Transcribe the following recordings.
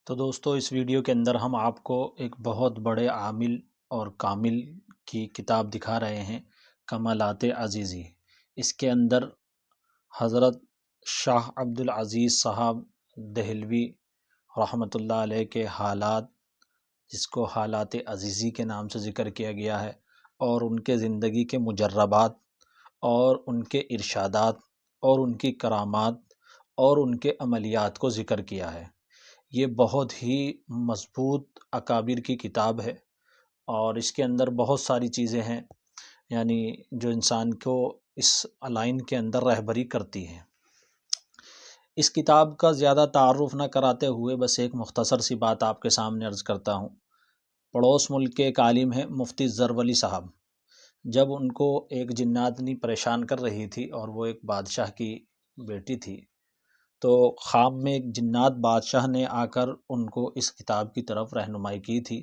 تو دوستو اس ویڈیو کے اندر ہم آپ کو ایک بہت بڑے عامل اور کامل کی کتاب دکھا رہے ہیں، کمالات عزیزی۔ اس کے اندر حضرت شاہ عبد العزیز صاحب دہلوی رحمۃ اللہ علیہ کے حالات، جس کو حالات عزیزی کے نام سے ذکر کیا گیا ہے، اور ان کے زندگی کے مجربات اور ان کے ارشادات اور ان کی کرامات اور ان کے عملیات کو ذکر کیا ہے۔ یہ بہت ہی مضبوط اکابر کی کتاب ہے اور اس کے اندر بہت ساری چیزیں ہیں، یعنی جو انسان کو اس لائن کے اندر رہبری کرتی ہیں۔ اس کتاب کا زیادہ تعارف نہ کراتے ہوئے بس ایک مختصر سی بات آپ کے سامنے عرض کرتا ہوں۔ پڑوس ملک کے ایک عالم ہیں مفتی زرولی صاحب، جب ان کو ایک جناتنی پریشان کر رہی تھی اور وہ ایک بادشاہ کی بیٹی تھی، تو خواب میں ایک جنات بادشاہ نے آ کر ان کو اس کتاب کی طرف رہنمائی کی تھی،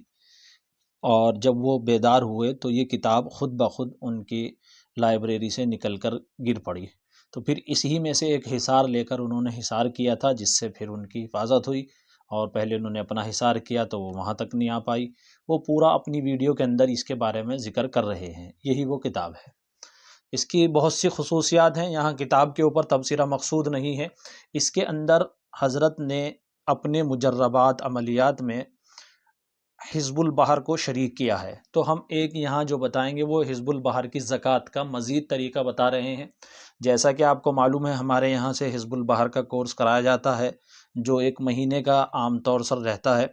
اور جب وہ بیدار ہوئے تو یہ کتاب خود بخود ان کی لائبریری سے نکل کر گر پڑی۔ تو پھر اسی میں سے ایک حصار لے کر انہوں نے حصار کیا تھا، جس سے پھر ان کی حفاظت ہوئی، اور پہلے انہوں نے اپنا حصار کیا تو وہ وہاں تک نہیں آ پائی۔ وہ پورا اپنی ویڈیو کے اندر اس کے بارے میں ذکر کر رہے ہیں، یہی وہ کتاب ہے۔ اس کی بہت سی خصوصیات ہیں، یہاں کتاب کے اوپر تبصرہ مقصود نہیں ہے۔ اس کے اندر حضرت نے اپنے مجربات عملیات میں حزب البحر کو شریک کیا ہے۔ تو ہم ایک یہاں جو بتائیں گے وہ حزب البحر کی زکوٰۃ کا مزید طریقہ بتا رہے ہیں۔ جیسا کہ آپ کو معلوم ہے، ہمارے یہاں سے حزب البحر کا کورس کرایا جاتا ہے، جو 1 مہینے کا عام طور سے رہتا ہے،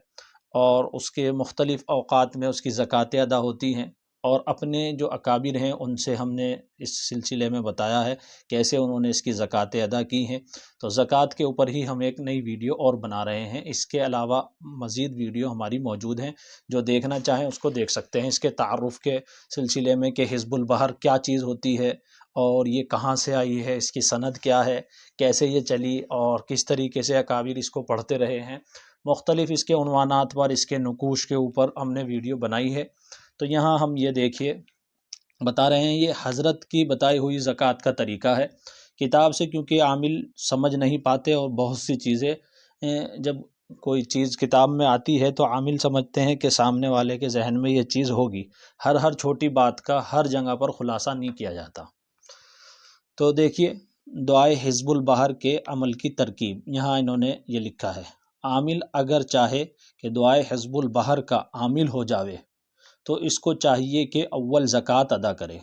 اور اس کے مختلف اوقات میں اس کی زکوٰۃیں ادا ہوتی ہیں، اور اپنے جو اکابر ہیں ان سے ہم نے اس سلسلے میں بتایا ہے کیسے انہوں نے اس کی زکوٰۃیں ادا کی ہیں۔ تو زکوٰۃ کے اوپر ہی ہم ایک نئی ویڈیو اور بنا رہے ہیں۔ اس کے علاوہ مزید ویڈیو ہماری موجود ہیں، جو دیکھنا چاہیں اس کو دیکھ سکتے ہیں، اس کے تعارف کے سلسلے میں کہ حزب البحر کیا چیز ہوتی ہے، اور یہ کہاں سے آئی ہے، اس کی سند کیا ہے، کیسے یہ چلی، اور کس طریقے سے اکابر اس کو پڑھتے رہے ہیں۔ مختلف اس کے عنوانات پر، اس کے نقوش کے اوپر ہم نے ویڈیو بنائی ہے۔ تو یہاں ہم یہ دیکھیے بتا رہے ہیں، یہ حضرت کی بتائی ہوئی زکوٰۃ کا طریقہ ہے۔ کتاب سے کیونکہ عامل سمجھ نہیں پاتے، اور بہت سی چیزیں جب کوئی چیز کتاب میں آتی ہے تو عامل سمجھتے ہیں کہ سامنے والے کے ذہن میں یہ چیز ہوگی، ہر چھوٹی بات کا ہر جگہ پر خلاصہ نہیں کیا جاتا۔ تو دیکھیے، دعائے حزب البحر کے عمل کی ترکیب، یہاں انہوں نے یہ لکھا ہے: عامل اگر چاہے کہ دعائے حزب البحر کا عامل ہو جاوے تو اس کو چاہیے کہ اول زکوٰۃ ادا کرے،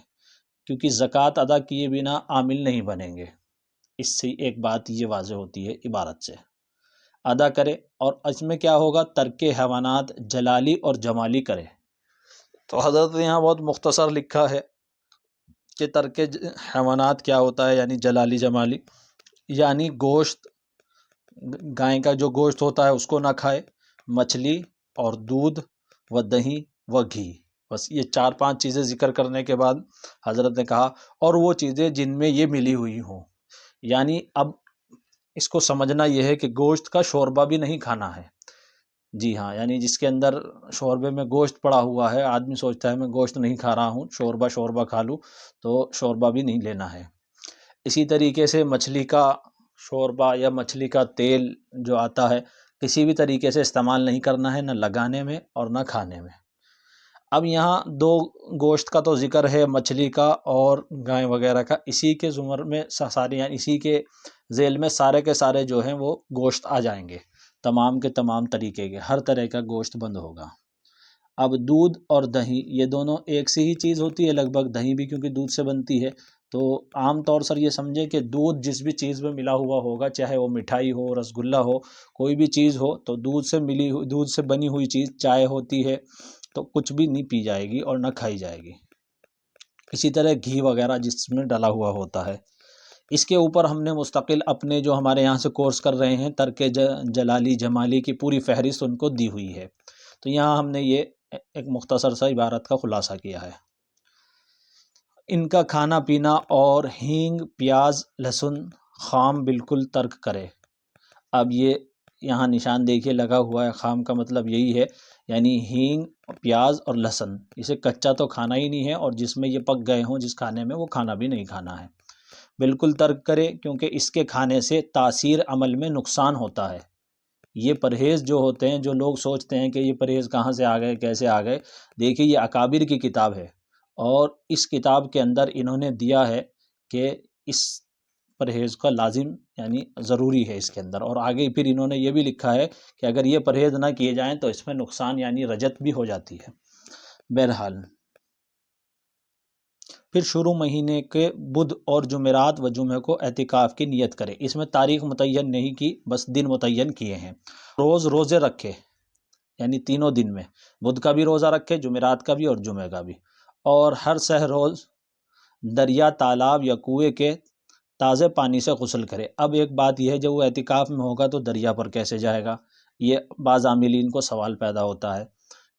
کیونکہ زکوٰۃ ادا کیے بنا عامل نہیں بنیں گے۔ اس سے ایک بات یہ واضح ہوتی ہے عبارت سے، ادا کرے، اور اس میں کیا ہوگا، ترک حیوانات جلالی اور جمالی کرے۔ تو حضرت نے یہاں بہت مختصر لکھا ہے کہ ترک حیوانات کیا ہوتا ہے، یعنی جلالی جمالی، یعنی گوشت، گائے کا جو گوشت ہوتا ہے اس کو نہ کھائے، مچھلی اور دودھ و دہی و گھی، بس یہ 4-5 چیزیں ذکر کرنے کے بعد حضرت نے کہا، اور وہ چیزیں جن میں یہ ملی ہوئی ہوں۔ یعنی اب اس کو سمجھنا یہ ہے کہ گوشت کا شوربہ بھی نہیں کھانا ہے۔ جی ہاں، یعنی جس کے اندر شوربے میں گوشت پڑا ہوا ہے، آدمی سوچتا ہے میں گوشت نہیں کھا رہا ہوں، شوربہ کھا لوں، تو شوربہ بھی نہیں لینا ہے۔ اسی طریقے سے مچھلی کا شوربہ یا مچھلی کا تیل جو آتا ہے، کسی بھی طریقے سے استعمال نہیں کرنا ہے، نہ لگانے میں اور نہ کھانے میں۔ اب یہاں 2 گوشت کا تو ذکر ہے، مچھلی کا اور گائے وغیرہ کا، اسی کے زمر میں سارے، یعنی اسی کے ذیل میں سارے کے سارے جو ہیں وہ گوشت آ جائیں گے، تمام کے تمام طریقے کے، ہر طرح کا گوشت بند ہوگا۔ اب دودھ اور دہی، یہ دونوں ایک سی ہی چیز ہوتی ہے لگ بھگ، دہی بھی کیونکہ دودھ سے بنتی ہے، تو عام طور سے یہ سمجھے کہ دودھ جس بھی چیز میں ملا ہوا ہوگا، چاہے وہ مٹھائی ہو، رسگلہ ہو، کوئی بھی چیز ہو، تو دودھ سے بنی ہوئی چیز، چائے ہوتی ہے، تو کچھ بھی نہیں پی جائے گی اور نہ کھائی جائے گی۔ اسی طرح گھی وغیرہ جس میں ڈلا ہوا ہوتا ہے۔ اس کے اوپر ہم نے مستقل اپنے جو ہمارے یہاں سے کورس کر رہے ہیں، ترک جلالی جمالی کی پوری فہرست ان کو دی ہوئی ہے۔ تو یہاں ہم نے یہ ایک مختصر سا عبارت کا خلاصہ کیا ہے: ان کا کھانا پینا اور ہینگ، پیاز، لہسن خام بالکل ترک کرے۔ اب یہ یہاں نشان دیکھیے لگا ہوا ہے، خام کا مطلب یہی ہے، یعنی ہینگ، پیاز اور لہسن، اسے کچا تو کھانا ہی نہیں ہے، اور جس میں یہ پک گئے ہوں جس کھانے میں، وہ کھانا بھی نہیں کھانا ہے، بالکل ترک کرے، کیونکہ اس کے کھانے سے تاثیر عمل میں نقصان ہوتا ہے۔ یہ پرہیز جو ہوتے ہیں، جو لوگ سوچتے ہیں کہ یہ پرہیز کہاں سے آ گئے، کیسے آ گئے، دیکھیے یہ اکابر کی کتاب ہے، اور اس کتاب کے اندر انہوں نے دیا ہے کہ اس پرہیز کا لازم یعنی ضروری ہے اس کے اندر، اور آگے پھر انہوں نے یہ بھی لکھا ہے کہ اگر یہ پرہیز نہ کیے جائیں تو اس میں نقصان یعنی رجت بھی ہو جاتی ہے۔ بہرحال پھر شروع مہینے کے بدھ اور جمعرات و جمعہ کو اعتکاف کی نیت کرے، اس میں تاریخ متعین نہیں کی، بس دن متعین کیے ہیں۔ روز روزے رکھے یعنی تینوں دن میں، بدھ کا بھی روزہ رکھے، جمعرات کا بھی اور جمعہ کا بھی، اور ہر سہ روز دریا، تالاب یا کنویں کے تازے پانی سے غسل کرے۔ اب ایک بات یہ ہے، جب وہ اعتکاف میں ہوگا تو دریا پر کیسے جائے گا؟ یہ بعض عاملین کو سوال پیدا ہوتا ہے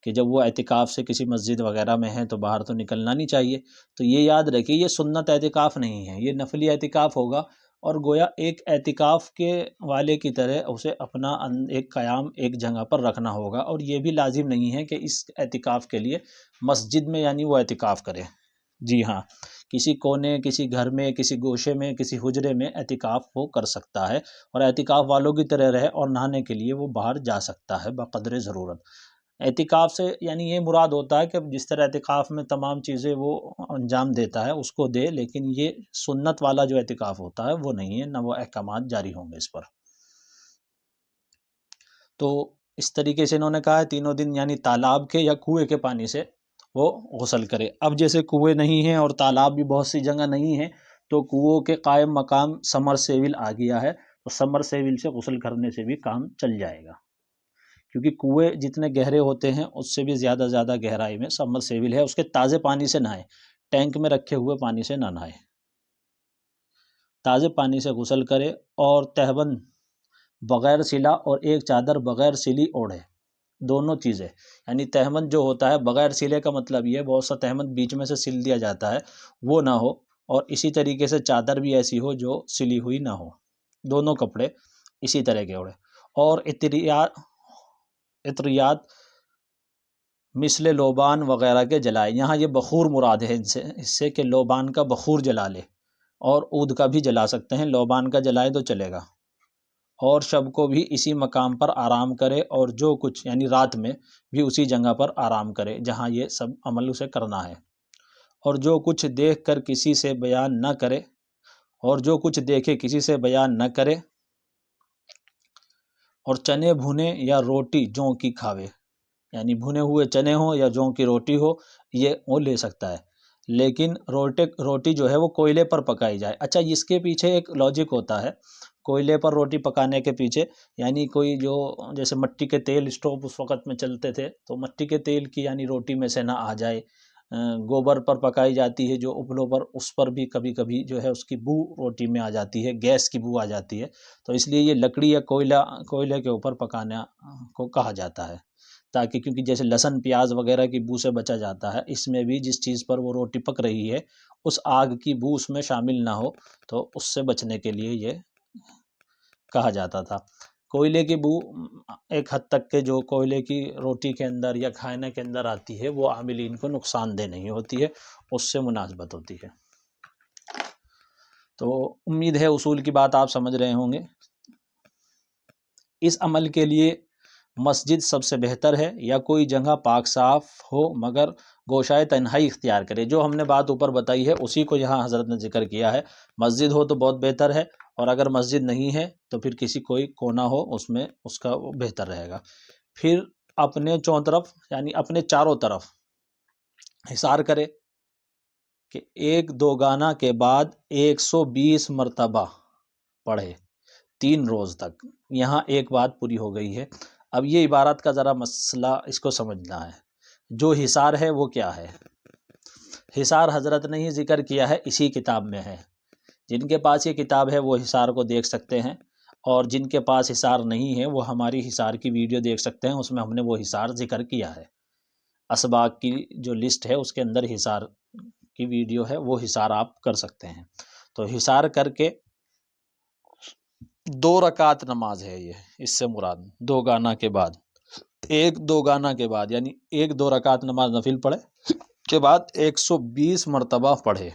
کہ جب وہ اعتکاف سے کسی مسجد وغیرہ میں ہیں تو باہر تو نکلنا نہیں چاہیے۔ تو یہ یاد رکھیے یہ سنت اعتکاف نہیں ہے، یہ نفلی اعتکاف ہوگا، اور گویا ایک اعتکاف کے والے کی طرح اسے اپنا ایک قیام ایک جگہ پر رکھنا ہوگا، اور یہ بھی لازم نہیں ہے کہ اس اعتکاف کے لیے مسجد میں یعنی وہ اعتکاف کرے۔ جی ہاں، کسی کونے، کسی گھر میں، کسی گوشے میں، کسی حجرے میں اعتکاف وہ کر سکتا ہے، اور اعتکاف والوں کی طرح رہے، اور نہانے کے لیے وہ باہر جا سکتا ہے بقدر ضرورت۔ اعتکاف سے یعنی یہ مراد ہوتا ہے کہ جس طرح اعتکاف میں تمام چیزیں وہ انجام دیتا ہے اس کو دے، لیکن یہ سنت والا جو اعتکاف ہوتا ہے وہ نہیں ہے، نہ وہ احکامات جاری ہوں گے اس پر۔ تو اس طریقے سے انہوں نے کہا ہے تینوں دن یعنی تالاب کے یا کنویں کے پانی سے وہ غسل کرے۔ اب جیسے کنویں نہیں ہیں اور تالاب بھی بہت سی جگہ نہیں ہیں، تو کنووں کے قائم مقام سمر سیول آ گیا ہے، تو سمر سیول سے غسل کرنے سے بھی کام چل جائے گا، کیونکہ کنویں جتنے گہرے ہوتے ہیں اس سے بھی زیادہ گہرائی میں سمر سیول ہے، اس کے تازے پانی سے نہائے، ٹینک میں رکھے ہوئے پانی سے نہ نہائے، تازے پانی سے غسل کرے، اور تہبند بغیر سلا اور ایک چادر بغیر سلی اوڑھے، دونوں چیزیں، یعنی تہمند جو ہوتا ہے بغیر سلے کا مطلب یہ بہت سا تہمند بیچ میں سے سل دیا جاتا ہے، وہ نہ ہو، اور اسی طریقے سے چادر بھی ایسی ہو جو سلی ہوئی نہ ہو، دونوں کپڑے اسی طرح کے اوڑھے، اور عطریات مثل لوبان وغیرہ کے جلائے۔ یہاں یہ بخور مراد ہے اس سے کہ لوبان کا بخور جلا لے، اور عود کا بھی جلا سکتے ہیں، لوبان کا جلائے تو چلے گا، اور شب کو بھی اسی مقام پر آرام کرے، اور جو کچھ یعنی رات میں بھی اسی جگہ پر آرام کرے جہاں یہ سب عمل اسے کرنا ہے، اور جو کچھ دیکھ کر کسی سے بیان نہ کرے، اور جو کچھ دیکھے کسی سے بیان نہ کرے، اور چنے بھنے یا روٹی جوں کی کھاوے، یعنی بھنے ہوئے چنے ہوں یا جوں کی روٹی ہو، یہ وہ لے سکتا ہے، لیکن روٹی جو ہے وہ کوئلے پر پکائی جائے۔ اچھا، اس کے پیچھے ایک لاجک ہوتا ہے، کوئلے پر روٹی پکانے کے پیچھے، یعنی کوئی جو جیسے مٹی کے تیل اسٹوو اس وقت میں چلتے تھے، تو مٹی کے تیل کی یعنی روٹی میں سے نہ آ جائے، گوبر پر پکائی جاتی ہے جو اپلوں پر، اس پر بھی کبھی کبھی جو ہے اس کی بو روٹی میں آ جاتی ہے، گیس کی بو آ جاتی ہے، تو اس لیے یہ لکڑی یا کوئلے کے اوپر پکانا کو کہا جاتا ہے، تاکہ کیونکہ جیسے لہسن پیاز وغیرہ کی بو سے بچا جاتا ہے، اس میں بھی جس چیز پر وہ روٹی پک رہی ہے اس آگ کی بو اس میں شامل نہ ہو، تو اس سے بچنے کے لیے یہ کہا جاتا تھا۔ کوئلے کی بو ایک حد تک کہ جو کوئلے کی روٹی کے اندر یا کھانے کے اندر آتی ہے وہ عاملین کو نقصان دہ نہیں ہوتی ہے، اس سے مناسبت ہوتی ہے۔ تو امید ہے اصول کی بات آپ سمجھ رہے ہوں گے۔ اس عمل کے لیے مسجد سب سے بہتر ہے، یا کوئی جگہ پاک صاف ہو مگر گوشائے تنہائی اختیار کرے۔ جو ہم نے بات اوپر بتائی ہے اسی کو یہاں حضرت نے ذکر کیا ہے، مسجد ہو تو بہت بہتر ہے، اور اگر مسجد نہیں ہے تو پھر کسی کوئی کونا ہو اس میں اس کا بہتر رہے گا۔ پھر اپنے چوں طرف یعنی اپنے چاروں طرف حصار کرے کہ 1 کے بعد 120 مرتبہ پڑھے 3 روز تک۔ یہاں ایک بات پوری ہو گئی ہے، اب یہ عبارت کا ذرا مسئلہ اس کو سمجھنا ہے۔ جو حصار ہے وہ کیا ہے؟ حصار حضرت نے ہی ذکر کیا ہے، اسی کتاب میں ہے، جن کے پاس یہ کتاب ہے وہ حصار کو دیکھ سکتے ہیں، اور جن کے پاس حصار نہیں ہے وہ ہماری حصار کی ویڈیو دیکھ سکتے ہیں، اس میں ہم نے وہ حصار ذکر کیا ہے، اسباق کی جو لسٹ ہے اس کے اندر حصار کی ویڈیو ہے، وہ حصار آپ کر سکتے ہیں۔ تو حصار کر کے 2 رکعت نماز ہے، یہ اس سے مراد 2 گانا کے بعد، 2 گانا کے بعد یعنی 2 رکعت نماز نفل پڑھے کے بعد 120 مرتبہ پڑھے،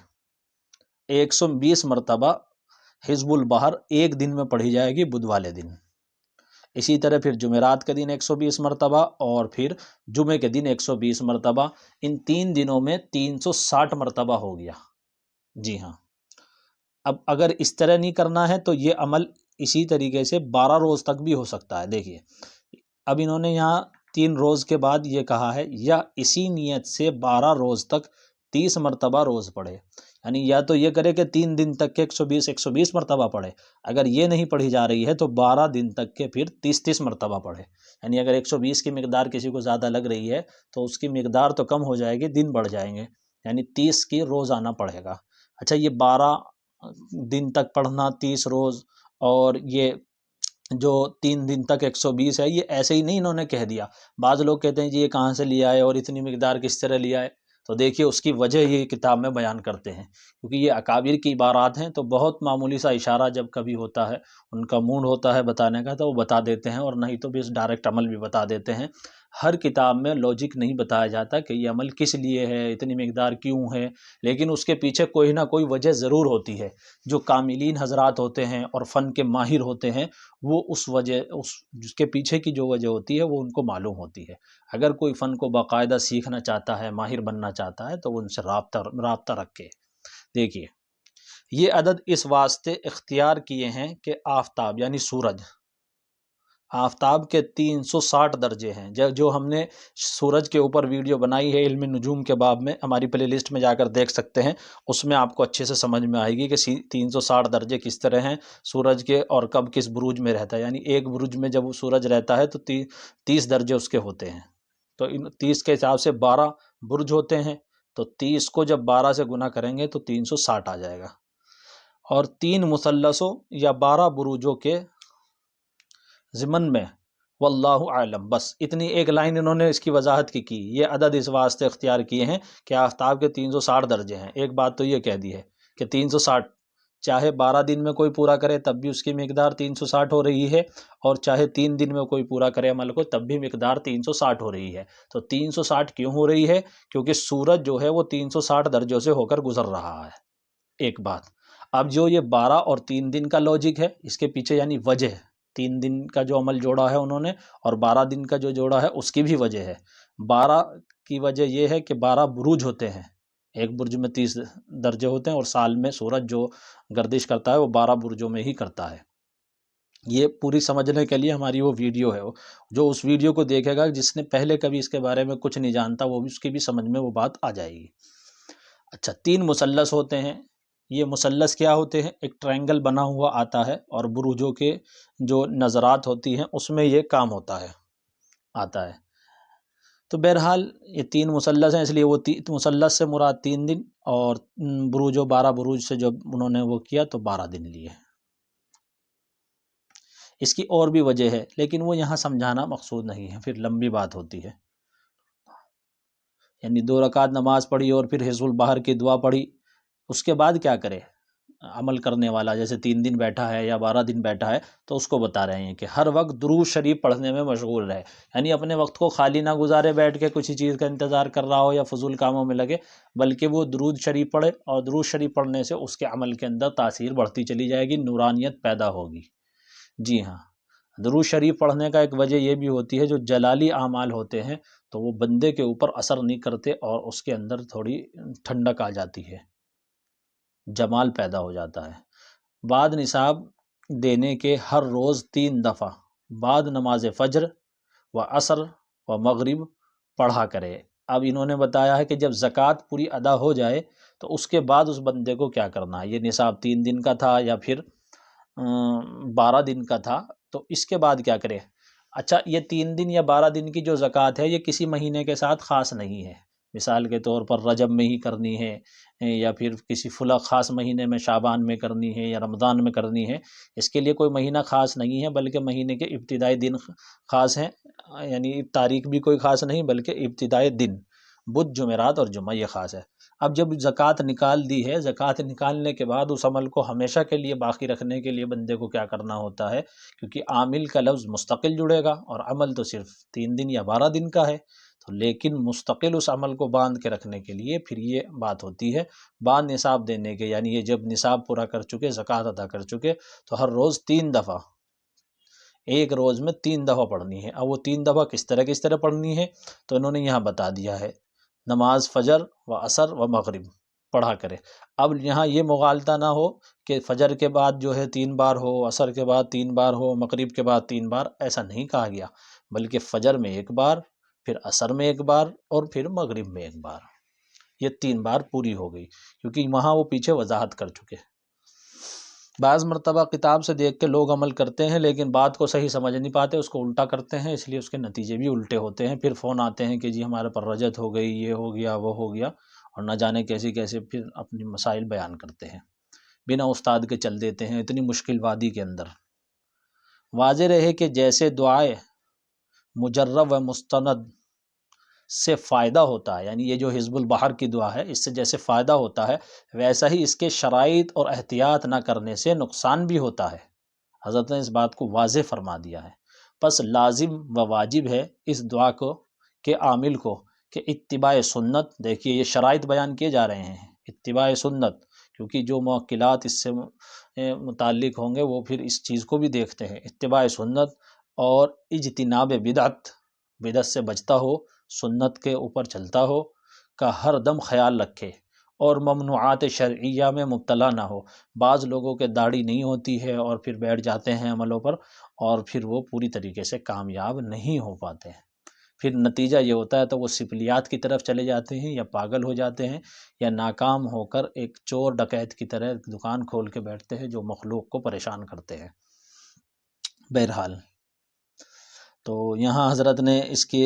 120 مرتبہ حزب البحر ایک دن میں پڑھی جائے گی، بدھ والے دن اسی طرح پھر جمعرات کے دن 120 مرتبہ اور پھر جمعے کے دن 120 مرتبہ، ان 3 دنوں میں 360 مرتبہ ہو گیا۔ جی ہاں، اب اگر اس طرح نہیں کرنا ہے تو یہ عمل اسی طریقے سے 12 روز تک بھی ہو سکتا ہے۔ دیکھیے اب انہوں نے یہاں 3 روز کے بعد یہ کہا ہے یا اسی نیت سے 12 روز تک 30 مرتبہ روز پڑھے، یعنی یا تو یہ کرے کہ 3 دن تک کے 120 مرتبہ پڑھے، اگر یہ نہیں پڑھی جا رہی ہے تو 12 دن تک کے پھر 30 مرتبہ پڑھے، یعنی اگر 120 کی مقدار کسی کو زیادہ لگ رہی ہے تو اس کی مقدار تو کم ہو جائے گی، دن بڑھ جائیں گے، یعنی 30 کی روز آنا پڑے گا۔ اچھا یہ 12 دن تک پڑھنا 30 روز، اور یہ جو 3 دن تک 120 ہے، یہ ایسے ہی نہیں انہوں نے کہہ دیا۔ بعض لوگ کہتے ہیں جی یہ کہاں سے لیا ہے اور اتنی مقدار کس طرح لیا ہے، تو دیکھیے اس کی وجہ یہ کتاب میں بیان کرتے ہیں، کیونکہ یہ اکابر کی عبارات ہیں تو بہت معمولی سا اشارہ جب کبھی ہوتا ہے، ان کا موڈ ہوتا ہے بتانے کا تو وہ بتا دیتے ہیں، اور نہیں تو بھی ڈائریکٹ عمل بھی بتا دیتے ہیں۔ ہر کتاب میں لاجک نہیں بتایا جاتا کہ یہ عمل کس لیے ہے، اتنی مقدار کیوں ہے، لیکن اس کے پیچھے کوئی نہ کوئی وجہ ضرور ہوتی ہے۔ جو کاملین حضرات ہوتے ہیں اور فن کے ماہر ہوتے ہیں، وہ اس وجہ جس کے پیچھے کی جو وجہ ہوتی ہے وہ ان کو معلوم ہوتی ہے۔ اگر کوئی فن کو باقاعدہ سیکھنا چاہتا ہے، ماہر بننا چاہتا ہے، تو وہ ان سے رابطہ رکھے۔ دیکھیے یہ عدد اس واسطے اختیار کیے ہیں کہ آفتاب یعنی سورج، آفتاب کے 360 درجے ہیں۔ جو ہم نے سورج کے اوپر ویڈیو بنائی ہے علم نجوم کے باب میں، ہماری پلے لسٹ میں جا کر دیکھ سکتے ہیں، اس میں آپ کو اچھے سے سمجھ میں آئے گی کہ 360 درجے کس طرح ہیں سورج کے، اور کب کس بروج میں رہتا ہے۔ یعنی ایک بروج میں جب سورج رہتا ہے تو 30 درجے اس کے ہوتے ہیں، تو ان 30 کے حساب سے 12 برج ہوتے ہیں، تو 30 کو جب 12 سے گنا کریں گے تو 360 آ جائے گا۔ اور 3 مثلثوں یا 12 بروجوں کے ضمن میں واللہ اعلم، بس اتنی ایک لائن انہوں نے اس کی وضاحت کی یہ عدد اس واسطے اختیار کیے ہیں کہ آفتاب کے 360 درجے ہیں۔ ایک بات تو یہ کہہ دی ہے کہ 360، چاہے 12 دن میں کوئی پورا کرے تب بھی اس کی مقدار 360 ہو رہی ہے، اور چاہے 3 دن میں کوئی پورا کرے عمل کو تب بھی مقدار 360 ہو رہی ہے۔ تو 360 کیوں ہو رہی ہے؟ کیونکہ سورج جو ہے وہ 360 درجوں سے ہو کر گزر رہا ہے۔ ایک بات، اب جو یہ 12 اور 3 دن کا لاجک ہے اس کے پیچھے یعنی وجہ، 3 دن کا جو عمل جوڑا ہے انہوں نے اور 12 دن کا جو جوڑا ہے اس کی بھی وجہ ہے۔ 12 کی وجہ یہ ہے کہ 12 بروج ہوتے ہیں، ایک برج میں 30 درجے ہوتے ہیں، اور سال میں سورج جو گردش کرتا ہے وہ 12 برجوں میں ہی کرتا ہے۔ یہ پوری سمجھنے کے لیے ہماری وہ ویڈیو ہے، جو اس ویڈیو کو دیکھے گا جس نے پہلے کبھی اس کے بارے میں کچھ نہیں جانتا، وہ بھی اس کی بھی سمجھ میں وہ بات آ جائے گی۔ اچھا 3 مثلث ہوتے ہیں، یہ مثلث کیا ہوتے ہیں؟ ایک ٹرائنگل بنا ہوا آتا ہے، اور بروجوں کے جو نظرات ہوتی ہیں اس میں یہ کام ہوتا ہے، آتا ہے۔ تو بہرحال یہ 3 مثلث ہیں، اس لیے وہ مثلث سے مراد 3 دن، اور بروج و 12 بروج سے جب انہوں نے وہ کیا تو 12 دن لیے۔ اس کی اور بھی وجہ ہے لیکن وہ یہاں سمجھانا مقصود نہیں ہے، پھر لمبی بات ہوتی ہے۔ یعنی 2 رکعت نماز پڑھی اور پھر حزب البحر کی دعا پڑھی، اس کے بعد کیا کرے عمل کرنے والا؟ جیسے 3 دن بیٹھا ہے یا 12 دن بیٹھا ہے تو اس کو بتا رہے ہیں کہ ہر وقت درود شریف پڑھنے میں مشغول رہے، یعنی اپنے وقت کو خالی نہ گزارے بیٹھ کے کسی چیز کا انتظار کر رہا ہو یا فضول کاموں میں لگے، بلکہ وہ درود شریف پڑھے، اور درود شریف پڑھنے سے اس کے عمل کے اندر تاثیر بڑھتی چلی جائے گی، نورانیت پیدا ہوگی۔ جی ہاں، درود شریف پڑھنے کا ایک وجہ یہ بھی ہوتی ہے جو جلالی اعمال ہوتے ہیں تو وہ بندے کے اوپر اثر نہیں کرتے، اور اس کے اندر تھوڑی ٹھنڈک آ جاتی ہے، جمال پیدا ہو جاتا ہے۔ بعد نصاب دینے کے ہر روز 3 دفعہ بعد نماز فجر و عصر و مغرب پڑھا کرے۔ اب انہوں نے بتایا ہے کہ جب زکوٰۃ پوری ادا ہو جائے تو اس کے بعد اس بندے کو کیا کرنا ہے۔ یہ نصاب 3 دن کا تھا یا پھر 12 دن کا تھا، تو اس کے بعد کیا کرے؟ اچھا یہ 3 دن یا 12 دن کی جو زکوٰۃ ہے یہ کسی مہینے کے ساتھ خاص نہیں ہے، مثال کے طور پر رجب میں ہی کرنی ہے، یا پھر کسی فلاں خاص مہینے میں شعبان میں کرنی ہے یا رمضان میں کرنی ہے، اس کے لیے کوئی مہینہ خاص نہیں ہے، بلکہ مہینے کے ابتدائی دن خاص ہیں، یعنی تاریخ بھی کوئی خاص نہیں بلکہ ابتدائی دن، بدھ جمعرات اور جمعہ یہ خاص ہے۔ اب جب زکوٰۃ نکال دی ہے، زکوٰۃ نکالنے کے بعد اس عمل کو ہمیشہ کے لیے باقی رکھنے کے لیے بندے کو کیا کرنا ہوتا ہے؟ کیونکہ عامل کا لفظ مستقل جڑے گا اور عمل تو صرف 3 دن یا 12 دن کا ہے، تو لیکن مستقل اس عمل کو باندھ کے رکھنے کے لیے پھر یہ بات ہوتی ہے بعد نصاب دینے کے، یعنی یہ جب نصاب پورا کر چکے، زکوٰۃ ادا کر چکے، تو ہر روز 3 دفعہ ایک روز میں 3 دفعہ پڑھنی ہے۔ اب وہ 3 دفعہ کس طرح پڑھنی ہے تو انہوں نے یہاں بتا دیا ہے، نماز فجر و عصر و مغرب پڑھا کرے۔ اب یہاں یہ مغالطہ نہ ہو کہ فجر کے بعد جو ہے 3 بار ہو، عصر کے بعد 3 بار ہو، مغرب کے بعد 3 بار، ایسا نہیں کہا گیا، بلکہ فجر میں 1 بار، پھر عصر میں 1 بار، اور پھر مغرب میں 1 بار، یہ 3 بار پوری ہو گئی، کیونکہ وہاں وہ پیچھے وضاحت کر چکے۔ بعض مرتبہ کتاب سے دیکھ کے لوگ عمل کرتے ہیں لیکن بات کو صحیح سمجھ نہیں پاتے، اس کو الٹا کرتے ہیں، اس لیے اس کے نتیجے بھی الٹے ہوتے ہیں۔ پھر فون آتے ہیں کہ جی ہمارے پر رجعت ہو گئی، یہ ہو گیا، وہ ہو گیا، اور نہ جانے کیسے کیسے پھر اپنی مسائل بیان کرتے ہیں، بنا استاد کے چل دیتے ہیں اتنی مشکل وادی کے اندر۔ واضح رہے کہ جیسے دعائے مجرب و مستند سے فائدہ ہوتا ہے، یعنی یہ جو حزب البحر کی دعا ہے اس سے جیسے فائدہ ہوتا ہے، ویسا ہی اس کے شرائط اور احتیاط نہ کرنے سے نقصان بھی ہوتا ہے۔ حضرت نے اس بات کو واضح فرما دیا ہے۔ پس لازم و واجب ہے اس دعا کو کہ عامل کو کہ اتباع سنت، دیکھیے یہ شرائط بیان کیے جا رہے ہیں، اتباع سنت، کیونکہ جو موکلات اس سے متعلق ہوں گے وہ پھر اس چیز کو بھی دیکھتے ہیں، اتباع سنت اور اجتناب بدعت، بدعت سے بچتا ہو، سنت کے اوپر چلتا ہو کا ہر دم خیال رکھے، اور ممنوعات شرعیہ میں مبتلا نہ ہو۔ بعض لوگوں کے داڑھی نہیں ہوتی ہے اور پھر بیٹھ جاتے ہیں عملوں پر، اور پھر وہ پوری طریقے سے کامیاب نہیں ہو پاتے ہیں، پھر نتیجہ یہ ہوتا ہے تو وہ سفلیات کی طرف چلے جاتے ہیں، یا پاگل ہو جاتے ہیں، یا ناکام ہو کر ایک چور ڈکیت کی طرح دکان کھول کے بیٹھتے ہیں جو مخلوق کو پریشان کرتے ہیں۔ بہرحال تو یہاں حضرت نے اس کی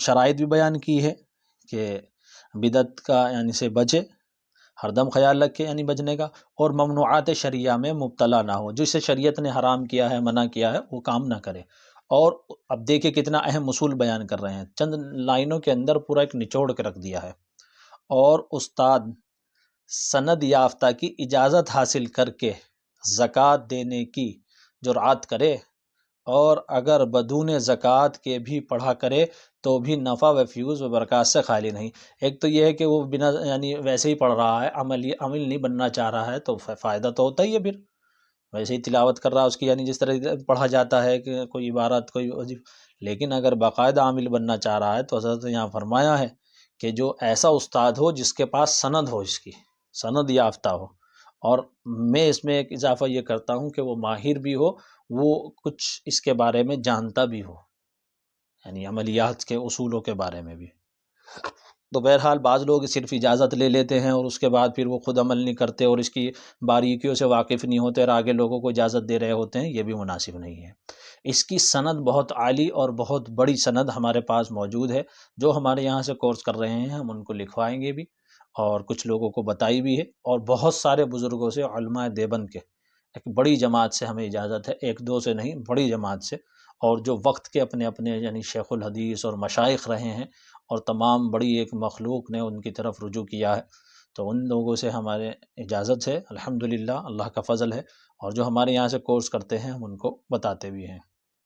شرائط بھی بیان کی ہے کہ بدعت کا یعنی سے بچے، ہر دم خیال رکھے یعنی بچنے کا، اور ممنوعات شرعیہ میں مبتلا نہ ہو، جسے شریعت نے حرام کیا ہے، منع کیا ہے، وہ کام نہ کرے۔ اور اب دیکھیں کتنا اہم اصول بیان کر رہے ہیں، چند لائنوں کے اندر پورا ایک نچوڑ کے رکھ دیا ہے۔ اور استاد سند یافتہ کی اجازت حاصل کر کے زکوٰۃ دینے کی جرات کرے، اور اگر بدون زکوٰۃ کے بھی پڑھا کرے تو بھی نفع و فیوز و برکات سے خالی نہیں۔ ایک تو یہ ہے کہ وہ بنا یعنی ویسے ہی پڑھ رہا ہے، عمل نہیں بننا چاہ رہا ہے، تو فائدہ تو ہوتا ہی ہے، پھر ویسے ہی تلاوت کر رہا ہے اس کی، یعنی جس طرح پڑھا جاتا ہے کہ کوئی عبارت کوئی وظیفہ، لیکن اگر باقاعدہ عامل بننا چاہ رہا ہے تو حضرت نے یہاں فرمایا ہے کہ جو ایسا استاد ہو جس کے پاس سند ہو، اس کی سند یافتہ ہو، اور میں اس میں ایک اضافہ یہ کرتا ہوں کہ وہ ماہر بھی ہو، وہ کچھ اس کے بارے میں جانتا بھی ہو، یعنی عملیات کے اصولوں کے بارے میں بھی۔ تو بہرحال بعض لوگ صرف اجازت لے لیتے ہیں اور اس کے بعد پھر وہ خود عمل نہیں کرتے اور اس کی باریکیوں سے واقف نہیں ہوتے اور آگے لوگوں کو اجازت دے رہے ہوتے ہیں، یہ بھی مناسب نہیں ہے۔ اس کی سند بہت عالی اور بہت بڑی سند ہمارے پاس موجود ہے، جو ہمارے یہاں سے کورس کر رہے ہیں ہم ان کو لکھوائیں گے بھی، اور کچھ لوگوں کو بتائی بھی ہے، اور بہت سارے بزرگوں سے، علماء دیوبند کے ایک بڑی جماعت سے ہمیں اجازت ہے، ایک دو سے نہیں، بڑی جماعت سے، اور جو وقت کے اپنے اپنے یعنی شیخ الحدیث اور مشائخ رہے ہیں، اور تمام بڑی ایک مخلوق نے ان کی طرف رجوع کیا ہے، تو ان لوگوں سے ہمارے اجازت ہے، الحمدللہ اللہ کا فضل ہے، اور جو ہمارے یہاں سے کورس کرتے ہیں ہم ان کو بتاتے بھی ہیں۔